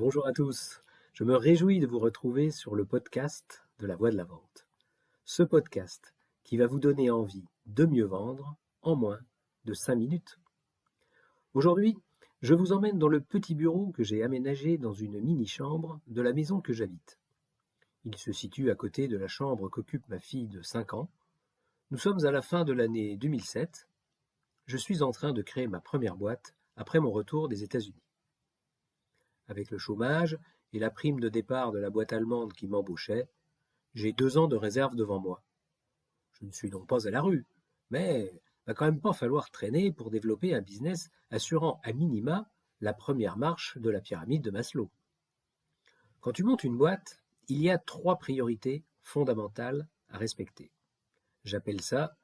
Bonjour à tous, je me réjouis de vous retrouver sur le podcast de la Voix de la Vente. Ce podcast qui va vous donner envie de mieux vendre en moins de 5 minutes. Aujourd'hui, je vous emmène dans le petit bureau que j'ai aménagé dans une mini-chambre de la maison que j'habite. Il se situe à côté de la chambre qu'occupe ma fille de 5 ans. Nous sommes à la fin de l'année 2007. Je suis en train de créer ma première boîte après mon retour des États-Unis. Avec le chômage et la prime de départ de la boîte allemande qui m'embauchait, j'ai 2 ans de réserve devant moi. Je ne suis donc pas à la rue, mais va quand même pas falloir traîner pour développer un business assurant à minima la première marche de la pyramide de Maslow. Quand tu montes une boîte, il y a 3 priorités fondamentales à respecter. J'appelle ça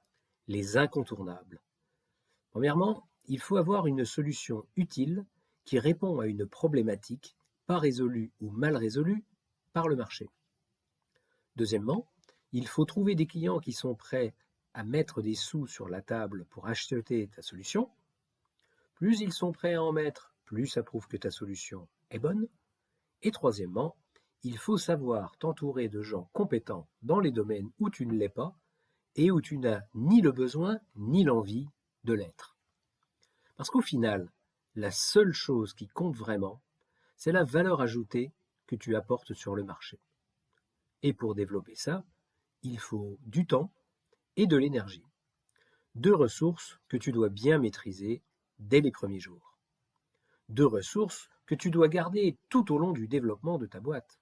les incontournables. Premièrement, il faut avoir une solution utile qui répond à une problématique pas résolue ou mal résolue par le marché. Deuxièmement, il faut trouver des clients qui sont prêts à mettre des sous sur la table pour acheter ta solution. Plus ils sont prêts à en mettre, plus ça prouve que ta solution est bonne. Et troisièmement, il faut savoir t'entourer de gens compétents dans les domaines où tu ne l'es pas et où tu n'as ni le besoin ni l'envie de l'être. Parce qu'au final, la seule chose qui compte vraiment, c'est la valeur ajoutée que tu apportes sur le marché. Et pour développer ça, il faut du temps et de l'énergie. 2 ressources que tu dois bien maîtriser dès les premiers jours. 2 ressources que tu dois garder tout au long du développement de ta boîte.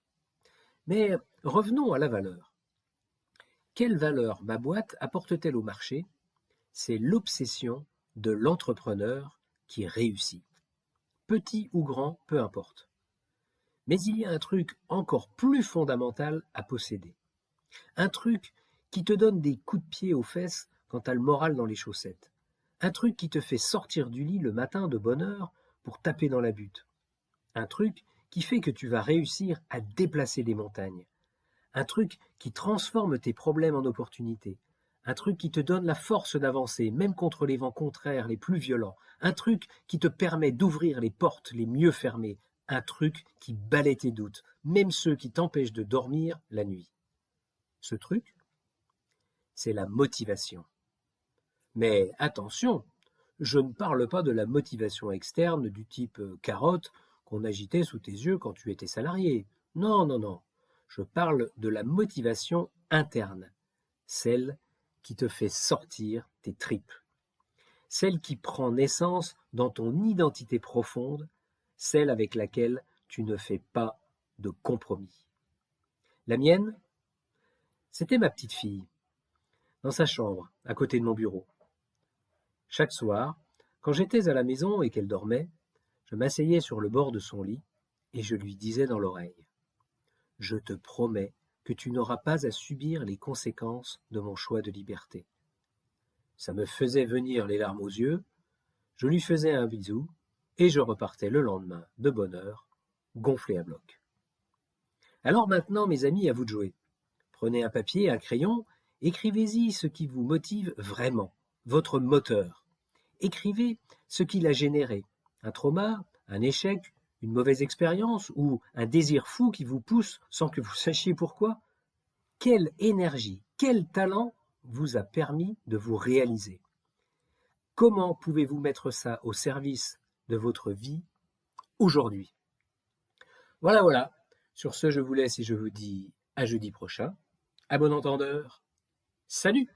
Mais revenons à la valeur. Quelle valeur ma boîte apporte-t-elle au marché? C'est l'obsession de l'entrepreneur qui réussit. Petit ou grand, peu importe. Mais il y a un truc encore plus fondamental à posséder. Un truc qui te donne des coups de pied aux fesses quand tu as le moral dans les chaussettes. Un truc qui te fait sortir du lit le matin de bonne heure pour taper dans la butte. Un truc qui fait que tu vas réussir à déplacer des montagnes. Un truc qui transforme tes problèmes en opportunités. Un truc qui te donne la force d'avancer, même contre les vents contraires les plus violents. Un truc qui te permet d'ouvrir les portes les mieux fermées. Un truc qui balaie tes doutes, même ceux qui t'empêchent de dormir la nuit. Ce truc, c'est la motivation. Mais attention, je ne parle pas de la motivation externe du type carotte qu'on agitait sous tes yeux quand tu étais salarié. Non, non, non. Je parle de la motivation interne, celle qui te fait sortir tes tripes, celle qui prend naissance dans ton identité profonde, celle avec laquelle tu ne fais pas de compromis. La mienne, c'était ma petite fille, dans sa chambre, à côté de mon bureau. Chaque soir, quand j'étais à la maison et qu'elle dormait, je m'asseyais sur le bord de son lit et je lui disais dans l'oreille: « Je te promets que tu n'auras pas à subir les conséquences de mon choix de liberté. » Ça me faisait venir les larmes aux yeux, je lui faisais un bisou et je repartais le lendemain de bonne heure, gonflé à bloc. Alors maintenant, mes amis, à vous de jouer. Prenez un papier, un crayon, écrivez-y ce qui vous motive vraiment, votre moteur. Écrivez ce qui l'a généré, un trauma, un échec, une mauvaise expérience ou un désir fou qui vous pousse sans que vous sachiez pourquoi. Quelle énergie, quel talent vous a permis de vous réaliser? Comment pouvez-vous mettre ça au service de votre vie aujourd'hui? Voilà. Sur ce, je vous laisse et je vous dis à jeudi prochain. À bon entendeur. Salut!